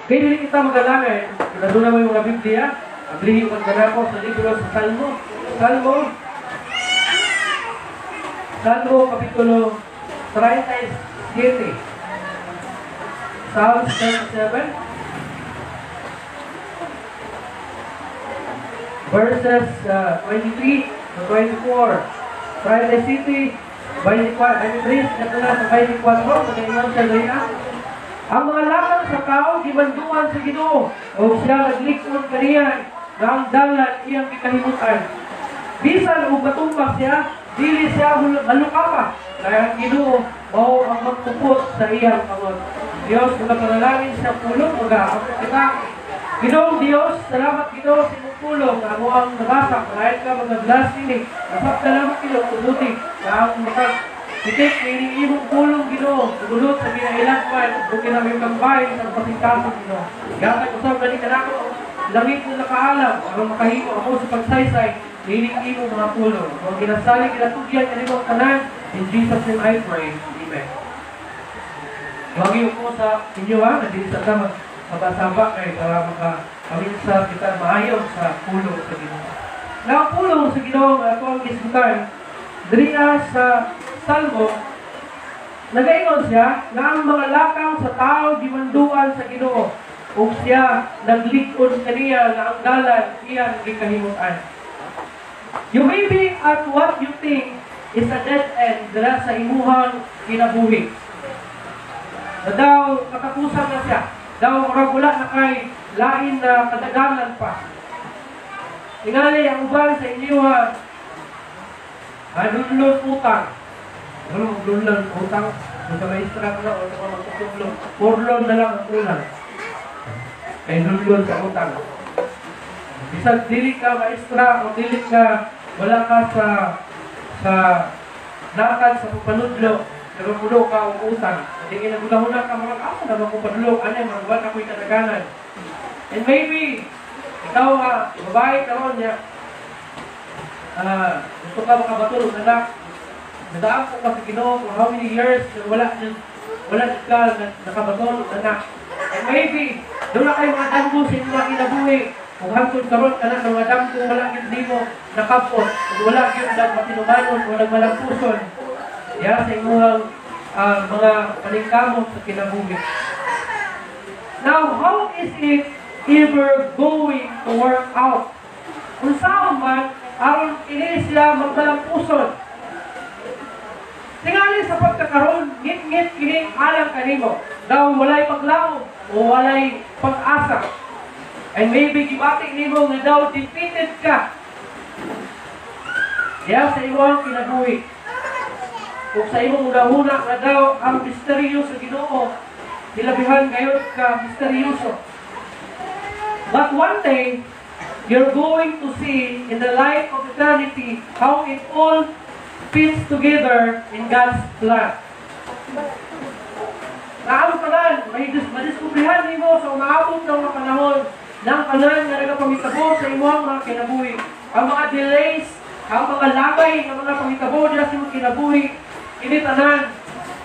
Kaya hindi kita mag-alangay, kinaduna mo yung mga Biblia, ablihin mo ko sa libro sa Salmo, Kapitulo 37. Psalms 37, verses 23 to 24. 37, 23, sa 24, mag-iwan siya ganyan. Ang mga lakang sa tao, gibanduan sa Ginoo, o siya naglikod kaniya, na ang dalan iyang ikahimutan. Bisan o batumbak siya, dili siya malukapa, kaya ang Ginoo, mao ang magpupot sa iyang kamot. Diyos, mga panalangin sa pulong, mga kita. Ginoong Diyos, salamat Ginoo sa iyong pulong, na mo ang nabasa, kahit ka mga blasphemy, dapat salamat Ginoo, tubuti, na ang itik, may imong pulong Ginoo, tugulot sa kinailangan, bukin namin kambay sa pasingkaso Ginoo. Gatag usap na ni kanako, langit mo nakaalam, ang makahimo ako sa pagsaysay, hiling imo mga pulong. Kung ginasali, kinatugyan, kanimong tanan, in Jesus' name I pray. Amen. Huwag ko sa inyo ha, nandito sa tamang sabak-sabak ay para makapaminsa kita maayon sa pulong sa Ginoo. Na ang pulong sa Ginoo ako ang isbutan, diriya sa Salmo, nagaingon siya na ang mga lakang sa tao gimanduan sa Ginoo ug siya naglikod kaniya na ang dalan iyang gikahimutan. You may be at what you think is a dead end dira sa imuhang kinabuhi. Na daw katapusan na siya, daw wala na kay lain na kadaganan pa. Tingali ang uban sa inyo ha, adunlon utang. Ano magdunlon utang? Kung sa maestra ko na o sa magtutulong, porlon na lang ang ulang. Kaya dunlon sa utang. Bisag dili ka maestra o dili ka wala ka sa nakad sa papanudlo, nagpulo ka o utang. Hindi ginagulahuna ka mga ako na magpupanudlo, ano yung mga ako'y kadaganan. And maybe, ikaw babae ka ron niya, gusto ka makabatulog, anak, nadaan ko ka sa Ginoo for how many years, wala ka nakabatulog, anak. And maybe, doon na kayo mga damgo sa inyo mga kinabuhi, kung hangtod karon ka na ng mga damgo, wala hindi mo nakapot, wala kayo nagmatinumanon, wala malampuson, sa inyong mga paningkamot sa kinabuhi. Now, how is it ever going to work out? Kung saan man, aron ini sila magmalampuson. Tingali sa pagkakaroon, ngit-ngit kining alang kanimo. Daw walay paglaom o walay pag-asa. And maybe gibati nimo nga daw defeated ka. Sa imong kinabuhi. Kung sa imong una-una nga daw ang misteryo sa Ginoo, nilabihan kayo ka misteryoso. But one day, you're going to see in the light of eternity how it all fits together in God's plan. Naabot ka lang, madiskubrihan mo sa umaabot ng mga panahon ng kanan na nagapangitabo sa imong mga kinabuhi. Ang mga delays, ang mga labay ng mga pangitabo nila sa imong kinabuhi, ini tanan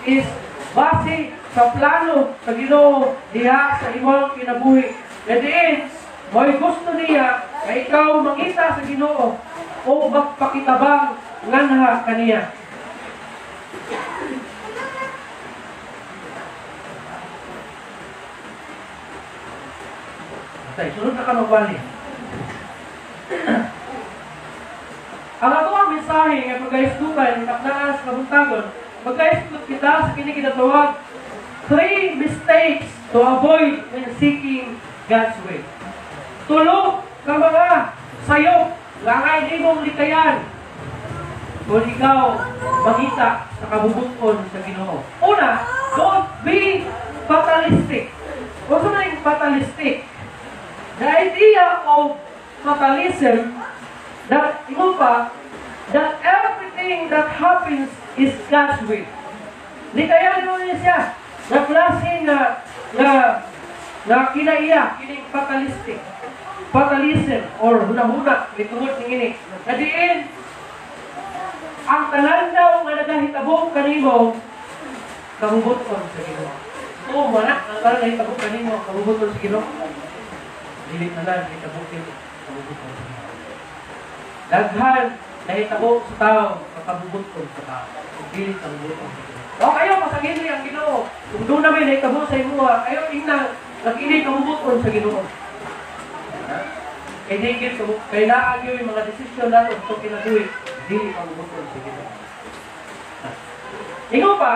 is base sa plano sa Ginoo diha sa imong kinabuhi. At the end, may gusto niya na ikaw makita sa Ginoo o magpakitabang nganha kaniya. Sunod na ka magbali. Ang ato ang mensahe nga pagkaisdukan naknaas kabuntagon, magkaisdut kita sa kinikinatawag 3 mistakes to avoid when seeking God's way. Tulog ka mga sayop nga ngay di mong likayan kung ikaw makita sa kabubukon sa Ginoo. Una, don't be fatalistic. Kung saan yung fatalistic? The idea of fatalism that that everything that happens is God's will. Likayan mo niya siya na klase na kinaiya, kining fatalistic. Fatalism or huna-huna, may tungod ng ini. Na diin, ang tanan daw nga nagahitabong kanimo, kahubuton sa Ginoo. Oo, wala. Ang parang nahitabok kanimo, kabubutol sa Ginoo. Dili na lang, nahitabokin, kabubutol sa Ginoo. Daghan, nahitabok sa tao, makabubutol sa tao. Dili kabubutol sa Ginoo. O kayo, pasangin niyo ang Ginoo. Kung doon namin nahitabok sa imo, kayo inang, nag-inig kabubutol sa Ginoo. Kaya higit, kailangan nyo yung mga desisyon natin ito kinabuhi, dili kabubutol sa Ginoo. Ikaw pa,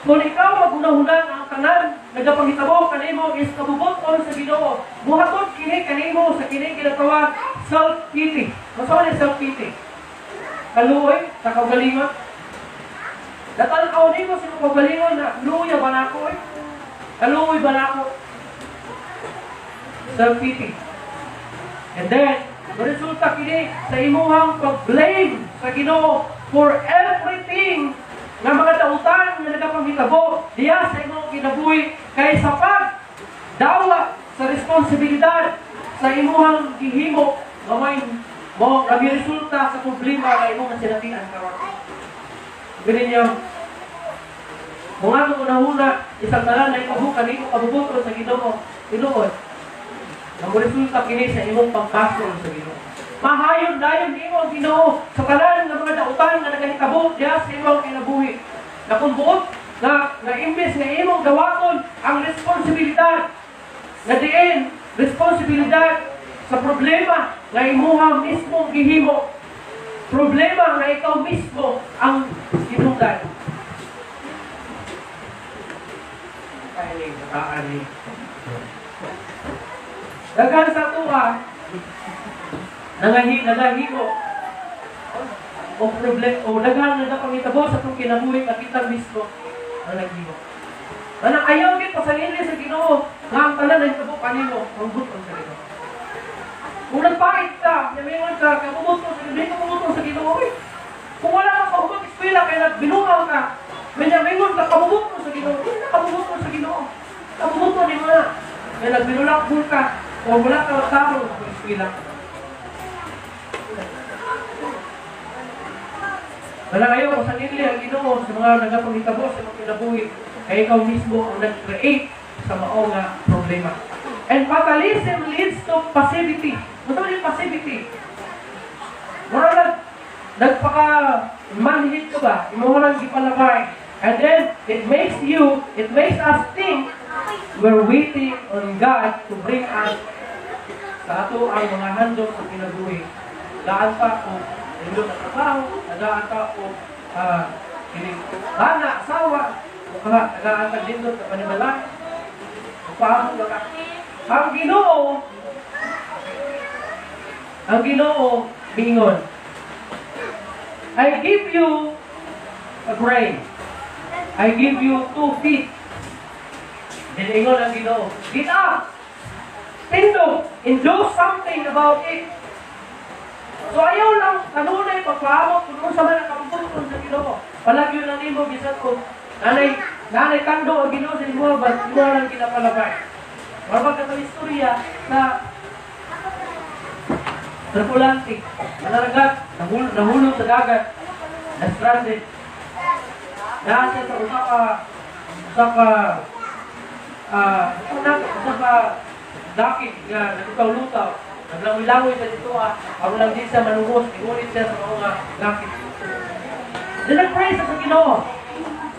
kung ikaw magunahunang ang tanan, nagapangitabo kanimo is kabubutol sa Ginoo. Buhaton kini kanimo sa kini ginatawag self-pity. Masawa ni self-pity? Kaluoy sa kaugalingon. Natanaw nimo sa kaugalingon na luya ba nako eh? Kaluoy ba nako? Self-pity. And then, resulta kini sa imuhang pag-blame sa Ginoo for everything nga mga dautan nga nagapangitabo diya sa imong kinabuhi kay sa pagdawa sa responsibilidad sa imuhang gihimo gamay mo nga resulta sa problema nga imong sinatian karon. Bilin niyo mga una isang tanan na ikabukan nimo kabubutol sa Ginoo tinuod nga resulta kini sa imong pagpasol sa Ginoo. Mahayon dayon nimo ang Ginoo sa kanan nga mga dautan nga nagahitabo diya sa imong kinabuhi. Na kung buot na imbes nga imong dawaton ang responsibilidad nga diin responsibilidad sa problema nga imuha mismo gihimo. Problema nga ikaw mismo ang hinungdan. Kaya ni daghan sa tuwa nangahimo o problem o daghan na pangitabo sa itong kinabuhi at kita mismo ang naghimo. Manang ayaw gid pasangili sa Ginoo nga ang tanan ay tabo kanimo ang butong sa Ginoo. Kung nagpait ka, yamingon ka, kabubutong sa Ginoo, kabubutong sa Ginoo. Kung wala kang kabubutong sa eskwela kaya nagbinuhaw ka, yamingon ka, kabubutong sa Ginoo. Hindi na kabubutong sa Ginoo. Kabubutong ni mo na. Kaya nagbinulak ka, o wala ka tao sa eskwela. Wala kayo, kung sanili ang Ginoo sa mga nagapangitabo sa mga kinabuhi, kaya ikaw mismo ang nag-create sa maong problema. And fatalism leads to passivity. Ano yung passivity? Mura nagpaka-manhid ka ba? Imo lang ipalabay. And then, it makes us think we're waiting on God to bring us sa ato ang mga handog sa kinabuhi. Daan pa o hindi na trabaho, nagaan pa o bana, asawa, o nagaan ka din doon sa panimalan. Paano ka? Ang Ginoo, bingon, I give you a brain. I give you 2 feet. Diningon ang Ginoo, get up! Tindog! And do something about it. So ayaw lang, kanunay, pagpahamot, kung sa man ang kabutong sa Ginoo. Palagyo lang nimo, bisan ko, nanay kando ang Ginoo sa imo, ba't imo lang kinapalabay. Mabag ka sa istorya sa Atlantic, manaragat, nahulog sa dagat, na-stranded. Nasa sa usapa dakit nga nagutaw-lutaw, naglangoy-langoy sa dito ako lang din sa manuhos, iunit siya sa mga dakit. Then nag-pray sa Ginoo.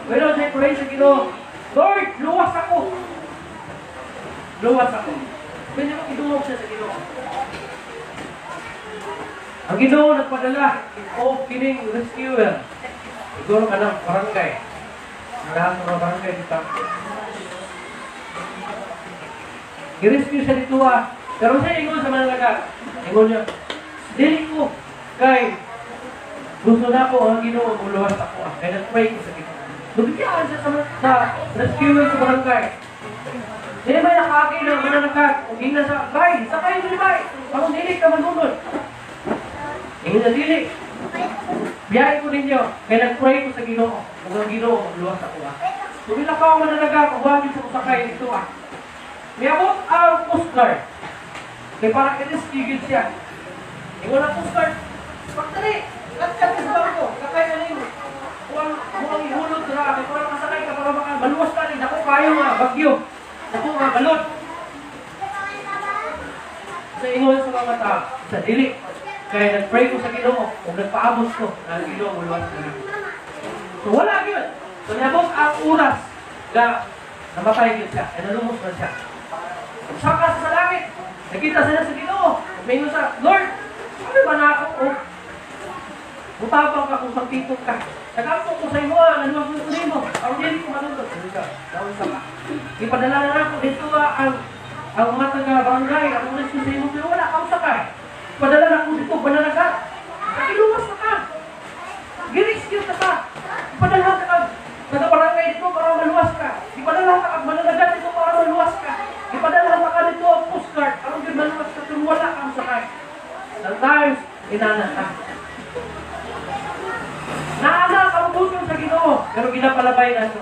Pero nag-pray sa Ginoo, Lord, luwas ako. Luwas ako. Pwede mo iduhog siya sa Ginoo. Ang Ginoo nagpadala o kining rescuer. Siguro ka ng barangay. Lahat ng mga barangay dito. I-rescue siya dito Pero siya ingon sa manalaga. Ingon niya, dili ko kay gusto na ako ang Ginoo muluwas ako kaya nag-pray ko sa Ginoo. Nabigyan siya sa rescuer sa barangay. Dili ba nakakay ng mananagat? Kung hindi na sa bay, sakay dili bay. Kung dili ka manunod. Ingon na dili. Biyahe ko ninyo. Kaya nag-pray ko sa Ginoo. Kung ang Ginoo, luwas ako Kung ila ka ang mananagat, huwagin sa usakay dito Miyabot ang Coast Guard. Kaya parang inis-tigil siya. Ingon ang Coast Guard. Pagdali, nagkapis ba ako? Kakay na ninyo. Kung ang ihulog na, kaya parang masakay ka baka maluwas ka rin. Ako kayo nga, bagyo. Ako nga, balot. Sa ingon sa mga tao, sa dili. Kaya nag-pray ko sa Ginoo, kung nagpaabot ko, na Ginoo, maluwas ka rin. So wala yun. So nabot ang oras na namatay yun siya, ay nalumos na siya. Saka sa langit, nakita siya sa Ginoo. Mingon sa, Lord, ano ba na ako? Mutabang ka kung pagtitong ka. Nag-ampong ko sa imo, naluwag mo sa imo. Ang hindi ko manunod. Sabi ka, daon sa ka. Ipadala na ako dito ang mga taga-barangay, ang mga sa imo, pero wala kang sakay. Ipadala na ako dito, bananagat. Iluwas na ka. Giriscue na ka. Ipadala ka taga-barangay dito para maluwas ka. Ipadala ka bananagat dito para maluwas ka. Ipadala ka dito ang postcard. Ang maluwas ka, pero wala kang sakay. Sometimes, inana ka. Naala ang butong sa Ginoo, pero ginapalabay na ito.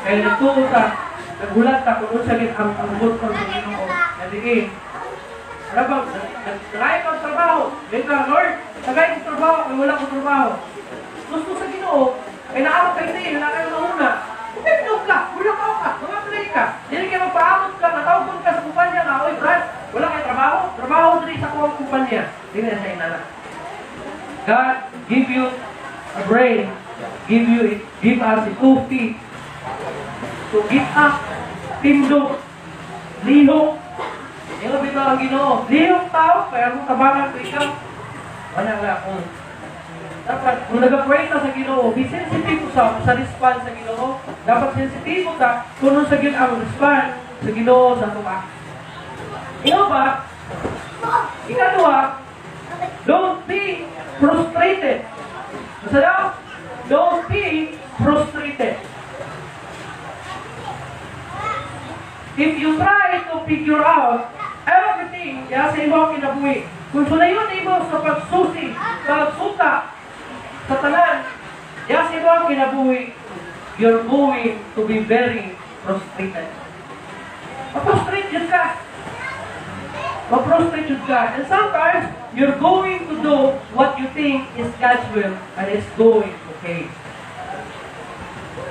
Kaya nagtuo ka, nagulat ka kung sa ang butong sa Ginoo. Naligin. Rabang, nagtry kang trabaho. Dito ka, Lord, tagay kong trabaho, kaya wala kong trabaho. Gusto sa Ginoo, ay naamot kayo din, wala kayo mauna. Pipinog ka, wala ka, mga play ka. Hindi kayo magpaamot ka, natawag ka sa kumpanya nga, oy Brad, wala kayo trabaho? Trabaho din sa kuwang kumpanya. Hindi na siya inala. God give you a brain, give us 2 feet to get up, tindog, lihok. Yung bito ang Ginoo, lihok tao, kaya kung tabangan ko ikaw, wala nga akong. Dapat, kung nag-pray ka sa Ginoo, be sensitive sa response sa Ginoo. Dapat sensitive ka kung sa ang response sa Ginoo sa tuwa. Ino ba? Ikaduha, don't be frustrated. So now, don't be frustrated. If you try to figure out everything, sa imo kinabuhi, kung sunayon imo sa pagsusi, pagsuta, sa tanan, sa imo kinabuhi, you're going to be very frustrated. Ma-frustrate yun ka. Ma-frustrate yun ka. And sometimes, you're going to do what you think is God's will and it's going okay.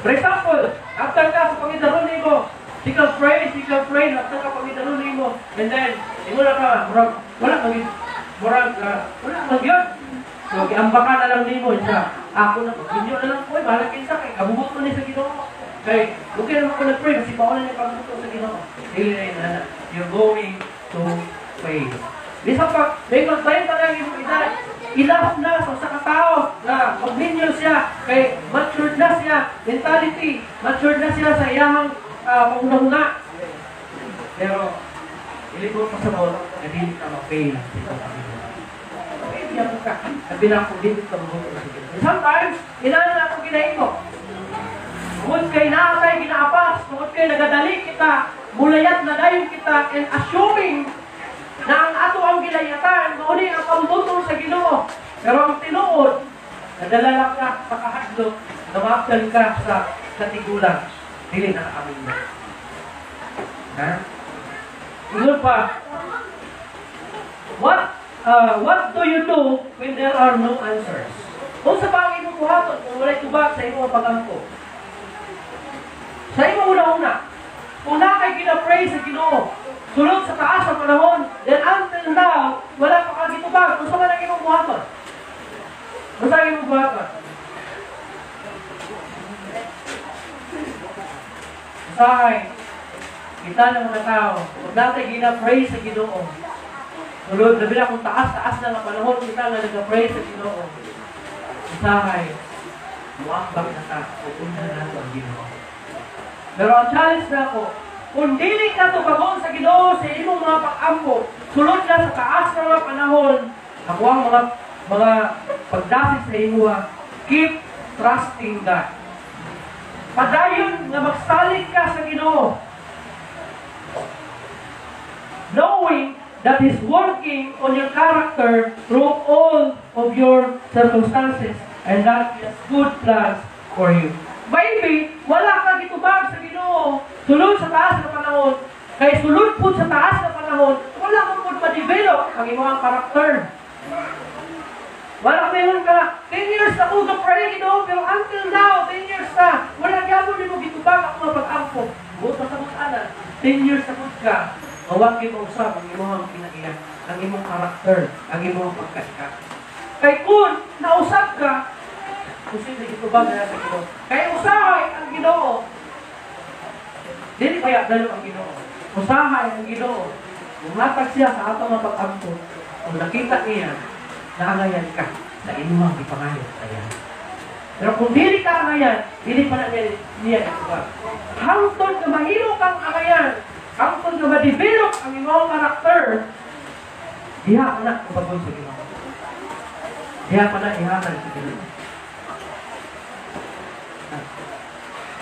For example, after ka sa Panginoon mo, sikal pray, after ka Panginoon mo, and then, wala kang yun. So, kiambaka na lang nimo siya. Ako na, inyo na lang po, malaking sa kay, kabubot mo niya sa Ginoo. Kaya, okay naman ko nag-pray, kasi baka na niya pagbuto sa Ginoo. You're going to pray. Bisa pa, may magbayin ka lang yung edad. Enough na sa katao na mag-minyo siya. Kay matured na siya. Mentality. Matured na siya sa iyang panguna-una. Pero, ilipot pa sa mga hindi ka mag-fail. Fail niya po ka. Nabilang kung hindi ka mag-fail. Sometimes, inaan na itong ginahin mo. Tungod kay naatay, ginaapas. Tungod kay nagadali kita. Mulayat na dayon kita. And assuming na ang ato ang gilayatan, mauni ang pambutol sa Ginoo. Pero ang tinuod, nadala lang ka sa kahadlok, namapdan ka sa katigulan. Dili na kami na. Ha? Tingnan pa, what do you do when there are no answers? Kung sa bagay mo buhaton, kung wala'y tubag sa iyong pag-angko. Sa iyong una-una, kung na kay ginapray sa Ginoo, sulod sa taas ng panahon, then until now, wala pa kang gitubag. Gusto ka nang imong buhaton? Gusto ka imong buhaton? Usahay, kita ng mga tao, kung natin ginapray sa Ginoo, sulod, nabila kung taas-taas na ng panahon, kita nga nag-pray sa Ginoo. Usahay, muambag na ta, pupunta na nato ang Ginoo. Pero ang challenge na ako, kung dili ka tubagon sa Ginoo sa imong mga pag-ampo, sulod na sa taas ng mga panahon, ako ang mga pagdasit sa imo, keep trusting God. Padayon nga magsalig ka sa Ginoo, knowing that He's working on your character through all of your circumstances, and that He has good plans for you. Maybe, wala kang gitubag sa Ginoo, sulod sa taas ng panahon, kay sulod po sa taas ng panahon, wala kang po ma-develop ang imong karakter. Wala meron ka, 10 years na ko na pray, Ginoo, pero until now, 10 years na, wala gyapon din mo gitubag. ba ako pag-ampo? Buot sa ana, 10 years na ka, mawag mo usab ang imong kinaiyan, ang imong karakter, ang imong pagkaka. Kay kun nausab ka, posible ito ba na sa Ginoo? Kaya usahay ang Ginoo. Dili kaya dalo ang Ginoo. Usahay ang Ginoo. Umatag siya sa ato nga pag-ampo. Kung nakita niya, naangayan ka sa imong ipangayo ayan. Pero kung dili ka angayan, dili pa na niya ito ba? Hangtod na mahilo kang angayan, hangtod na ma-develop ang imong karakter, diha ka na kumbagon sa Ginoo. Diha pa na ihatag sa Ginoo.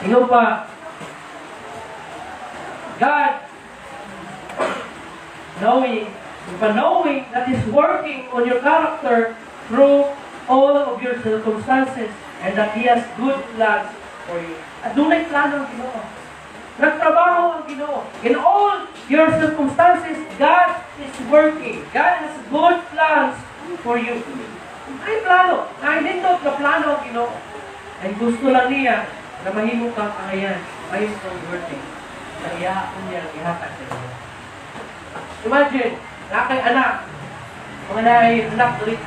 Ikaw pa, God, knowing that is working on your character through all of your circumstances and that He has good plans for you. At dunay plano ang Ginoo. Nagtrabaho ang Ginoo. In all your circumstances, God is working. God has good plans for you. Ay plano. Ay nindot na plano ang Ginoo. Ay gusto lang niya na mahimo kang angayan, mahimo kang working. Naiyaon niya ihatag sa Ginoo. Imagine, nakay anak, mga naay anak ulit.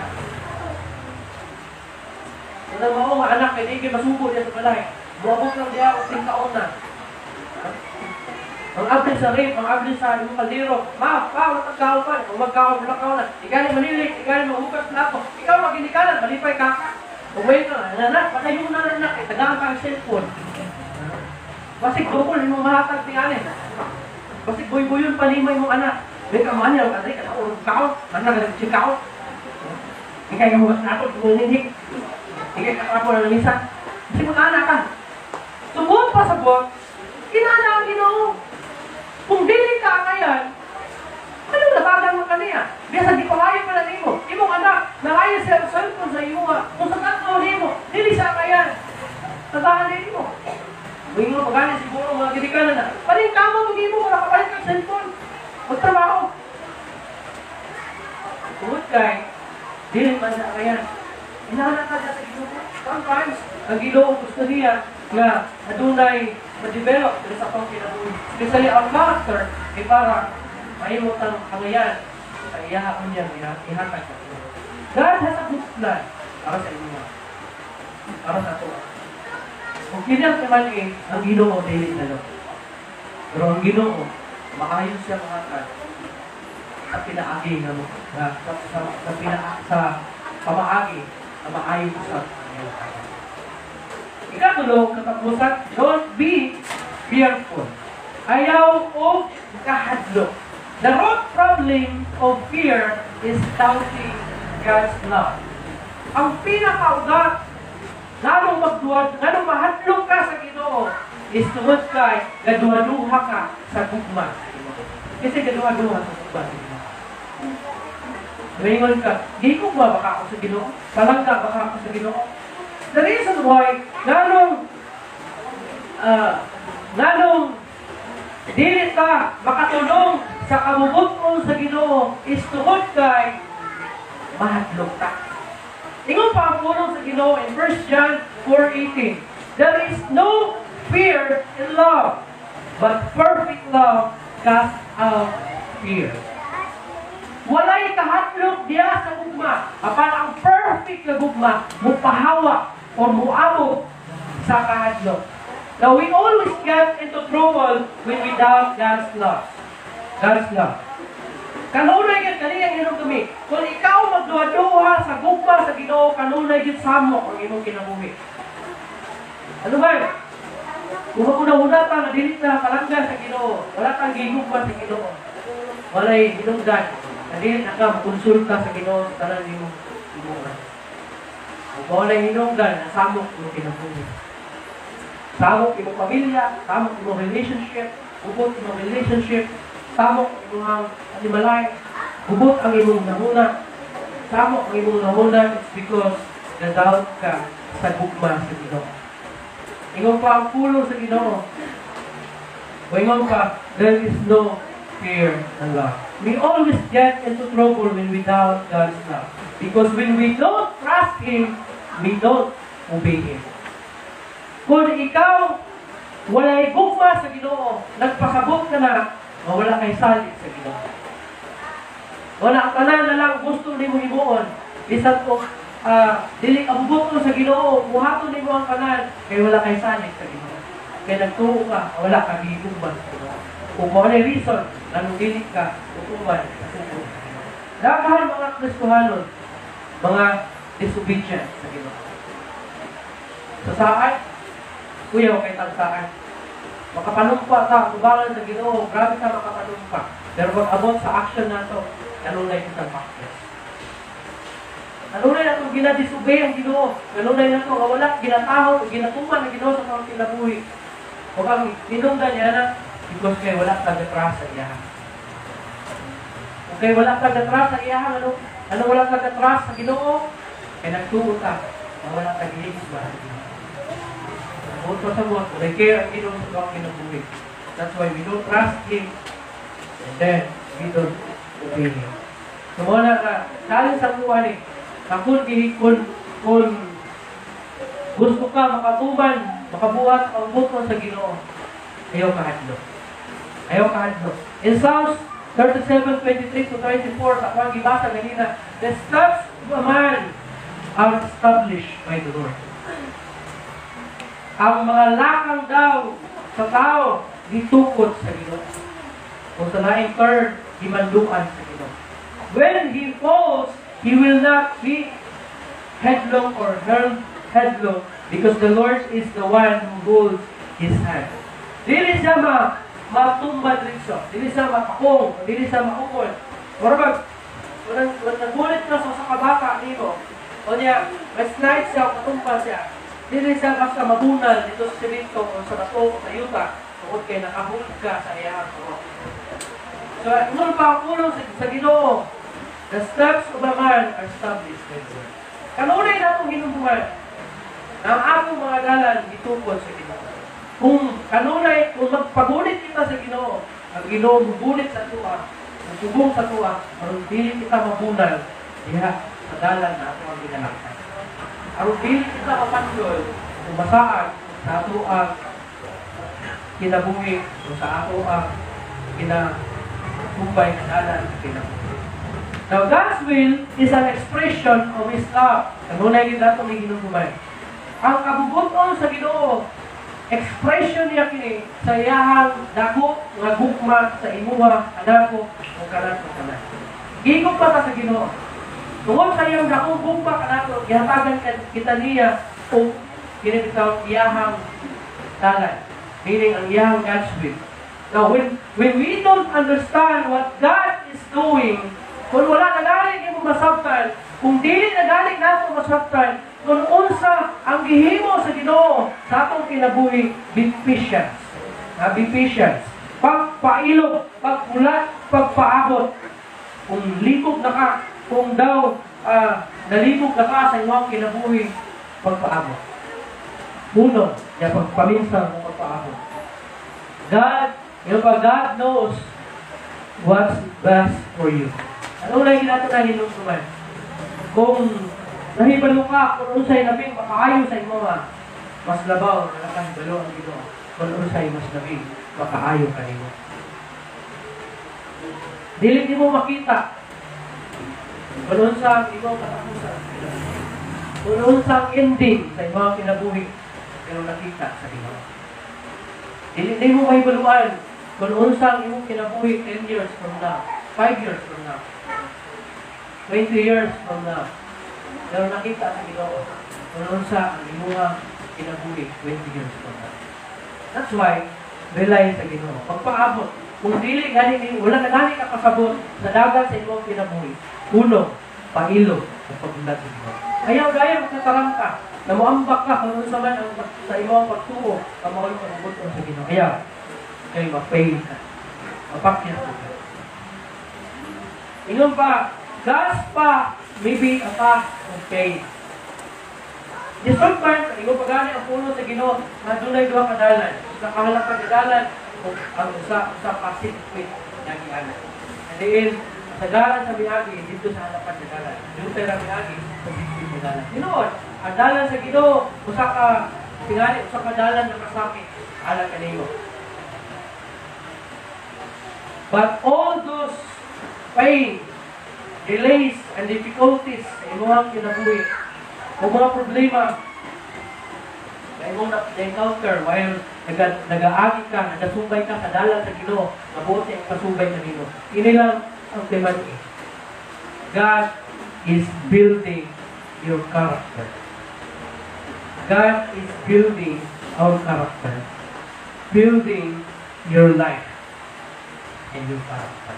Kung mo nga anak, hindi kayo masubo niya sa balay. Buwabot lang diya o 5 taon na. Ang abli sa rape, ang abli sa imong kaldero. Ma, magkakaw pa. Kung magkakaw na. Ikaw manilig, ikaw mahukas plato. Ikaw maginikalan, malipay kaka. Uway ka, anak, patayo na anak. Tagaan ka ang cellphone. Basig dukol, yung mahatag tinganin. Basig buy-buyon palimay mong anak. May kamanya, ang adri, urog kao. Anak, nag-chikaw. Ikay ka hukas nato, hindi. Ikay kakapo na lumisan. Kasi mo anak ka. Sumot pa sa buwan, kinana ang Ginoo. Kung dili ka ngayon, ano natagang mo kaniya? Biasa di pangayon pa na nimo. Imong anak, nangayon sa cellphone sa iyo nga. Kung sa tatlo nimo, dili siya ngayon. Tatahan din mo. Huwag mo magaling siguro mga gidikanan na. Paling kamo hindi mo, wala kapalit kang cellphone. Magtrabaho. Tungod kay, dili man na ngayon. Inahanan ka sa Ginoo. Sometimes, ang Ginoo gusto niya na adunay ma-develop sa pang kinabuhi. Especially ang character, para mahimot ang kangayan sa iyahakon niya ihatag sa Ginoo. God has a good plan para sa inyo. Para sa ito. Kung kinang naman ang Ginoo dili na. Pero ang Ginoo, maayos siya mahatag sa pinaagi na mo. Sa pamaagi na maayos sa kangayan. Ikatulong, katapusan, don't be fearful. Ayaw o kahadlok. The root problem of fear is doubting God's love. Ang pinakaugat, ganong mahadlok ka sa Ginoo, is tungod kay gaduha-duha ka sa gugma. Kasi gaduha-duha sa gugma. Maingon ka, di ko ba baka ako sa Ginoo? Palangga baka ako sa Ginoo? The reason why, ganong dili ka makatulong sa kabubuton sa Ginoo is tungod kay mahadlok ka. Ingon pa ang pulong sa Ginoo in 1 John 4:18. There is no fear in love, but perfect love casts out fear. Walay kahadlok diya sa gugma. Apan ang perfect na gugma, mupahawa o muabot sa kahadlok. Now, we always get into trouble when we doubt God's love. God's love. Kanunay gid kaniyang hinong kami. Kung ikaw magduha-duha sa gugma sa Ginoo, kanunay gid samok ang imong kinabuhi. Ano ba? Kung una-una ta na dili ta kalangga sa Ginoo, wala tang gigugma sa Ginoo. Walay hinungdan. Dili na ka konsulta sa Ginoo sa tanan imong imuha. Kung walay hinungdan, samok imong kinabuhi. Samok imong pamilya, samok imong relationship, ubot imong relationship, samok imong animalay, ubot ang imong namuna, samok ang imong namuna, it's because na-doubt ka sa gugma sa Ginoo. Ingon pa ang pulo sa Ginoo. O ingon pa, there is no fear and love. We always get into trouble when we doubt God's love. Because when we don't trust Him, we don't obey Him. Kung ikaw walay gugma sa Ginoo, nagpasabot ka na, wala kay salig sa Ginoo. Wala ang tanan na lang gusto nimo himuon. Bisan ko dili abubuton sa Ginoo, buhaton nimo ang tanan kay wala kay salig sa Ginoo. Kay nagtuo ka, wala ka gigugma sa Ginoo. Kung mo na reason, nang dili ka utuman sa Ginoo. Daghan mga Kristohanon, mga disobedient sa Ginoo. Sa saan? Kuya, kay tagsaan. Makapanumpa ka, kubalan sa Ginoo, grabe ka makapanumpa. Pero pag abot sa action na ito, kanunay kitang practice. Kanunay na itong ginadisobey ang Ginoo. Kanunay na itong wala, ginataho, ginatuman ang Ginoo sa mga kinabuhi. O kang tinungdan niya na, because kay wala ka gatras sa iyahan. Okay, wala ka gatras sa iyahan, ano wala ka gatras sa Ginoo? Kaya nagtuo ka, na wala ka gilingis ba? Nagtuo sa buwan, kung care ang Ginoo sa mga kinabuhi. That's why we don't trust Him, and then we don't obey Him. So muna ka, dahil sa buwan eh, kung gusto ka makatuban, makabuhat ang buto sa Ginoo, ayaw kahadlo. Ayaw kahadlo. In Psalms 37:23 to 24, sa akong gibasa ganina, the steps of a man are established by the Lord. Ang mga lakang daw sa tao, gitukod sa Ginoo. Kung sa laing turn, himanduan sa Ginoo. When he falls, he will not be headlong or hurled headlong because the Lord is the one who holds his hand. Dili siya matumbad rinso. Dili siya mapakong. Dili siya maukol. Marabag, nagulit na sa kabaka nito, o niya, mas night siya, matumpa siya. Dili siya basta mabunal dito sa simento o sa bato o sa yuta tungkol kay nakahulog ka sa iyang ko. So, nung pa ang ulong sa Ginoo, the steps of a man are established by the Lord. Kanunay na itong hinubuhan na ang atong mga dalan itukod sa Ginoo. Kung kanunay, kung magpagunit kita sa Ginoo, ang Ginoo magunit sa tuwa, magsubong sa tuwa, marong dili kita mabunal, diha sa dalan na ato ang ginalaksan. Marong dili kita mapandol, kung masaan sa ato ang kinabuhi, o sa ato ang kinatumbay na dalan na kinabuhi. Now, God's will is an expression of His love. Kanunay din nato may ginugumay. Ang kabubuton sa Ginoo, expression niya kini sa iyahang dako nga gugma sa imuha, anako, o kanan o kanan. Gigog pa ta sa Ginoo. Tungod sa iyang dako gugma kanato, gihatagan kita niya o kinibitaw iyahang dalan. Meaning ang iyahang God's will. Now, when we don't understand what God is doing, kung wala nagaling yung masabtan, kung dili nagaling nato masabtan, kung unsa ang gihimo sa Ginoo sa atong kinabuhi, be patient. Be patient. Pagpailog, pagpulat, pagpaabot. Kung likog na ka, kung daw nalikog na ka sa iyong kinabuhi, pagpaabot. Puno, ya pagpaminsang mo pagpaabot. God knows what's best for you. Ano na yung nato na hinungsuman? Kung nahibalo ka, kung unsay labing makaayo sa imo mas labaw, nalakang balo ang Ginoo. Kung unsay mas labing makaayo ka nimo. Dili mo makita. Kung unsang imo katapusan. Kung unsang ending sa imo kinabuhi, pero nakita sa Ginoo. Dili mo mahibaluan kung unsang imo kinabuhi 10 years from now, 5 years from now, 20 years from now. Pero nakita sa Ginoo kung unsa ang imuha kinabuhi 20 years from now. That's why, rely sa Ginoo. Pagpaabot, kung dili gani wala na gani ka kasabot sa dagat sa imong kinabuhi, puno, pailo, o pagbulat sa Ginoo. Ayaw gaya magkatarang ka, na moambak ka kung unsa man ang sa imong pagtuo, kamahol ka mabuton sa Ginoo. Ayaw, kayo ma-fail ka. Mapakyat ka. Ingon pa, gas pa, maybe a path of pain. Di sometimes, kung ikaw pagani ang puno sa Ginoo, na dunay duha ka dalan. Sa kahalapag na dalan, ang usa pacific na gianan. And then, sa dalan sa miagi, dito sa halapan na dalan. Dito sa miagi, sa pacific na dalan. Ginoon, ang dalan sa Ginoo, usa ka dalan na kasakit. ala kanimo. But all those pain, delays, and difficulties sa imong kinabuhi, o mga problema na imong na-encounter while nag-aagi ka, nagasubay ka sa dalan sa Ginoo, mabuti ang kasubay sa Ginoo. Ini lang ang teman ni. God is building your character. God is building our character. Building your life and your character.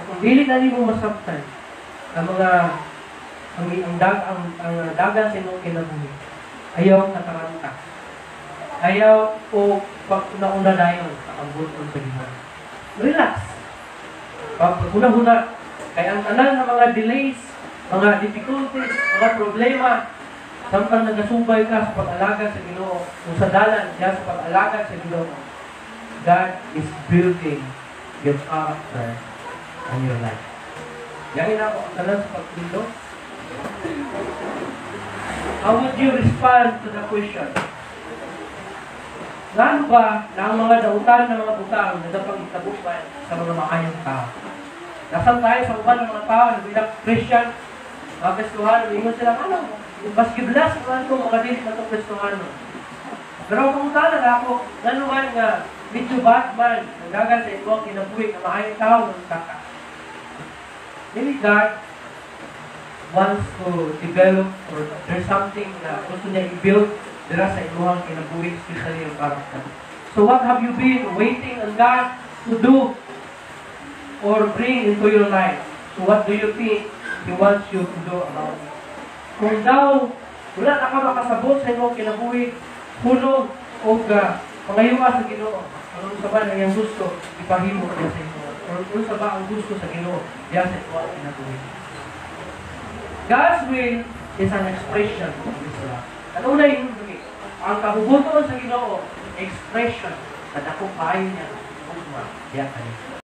Kung dili na mo masabtan ang mga ang dagan sa imong kinabuhi, ayaw kataranta. Ayaw o pag una dayon sa pagbuton sa Ginoo. Relax. Pag una-una, kaya ang tanan ng mga delays, mga difficulties, mga problema, samtang nagasubay ka sa pag-alaga sa Ginoo, o sa dalan diya sa pag-alaga sa Ginoo, God is building your character and your life. Yan ako ang tanan sa pagpindot. How would you respond to the question? Ngano ba na ang mga dautan ng mga butang nagapag-itabukan sa mga maayong tao? Nasaan tayo sa uban ng mga tao na bilang Christian, mga Kristohan, ingon sila, ano, mas giblas man ko mga dili na itong Kristohan. Pero ang pangutanan ako, ngano man nga, medyo Batman, nagagal sa ito ang kinabuhi na maayong tao ng kaka. Maybe God wants to develop or there's something na gusto niya i-build dira sa inyong kinabuhi, especially yung character. So what have you been waiting on God to do or bring into your life? So what do you think He wants you to do about it? Kung daw, wala na ka makasabot sa inyong kinabuhi, hulog o pangayuma sa Ginoo, ano sa ba na yung gusto, ipahimo niya sa inyo. Or ano sa ba ang gusto sa Ginoo, diya sa inyong kinabuhi. God's will is an expression of His love. Ano na yung ang kabubuton sa Ginoo, expression sa dakong kayo niya, diya kayo.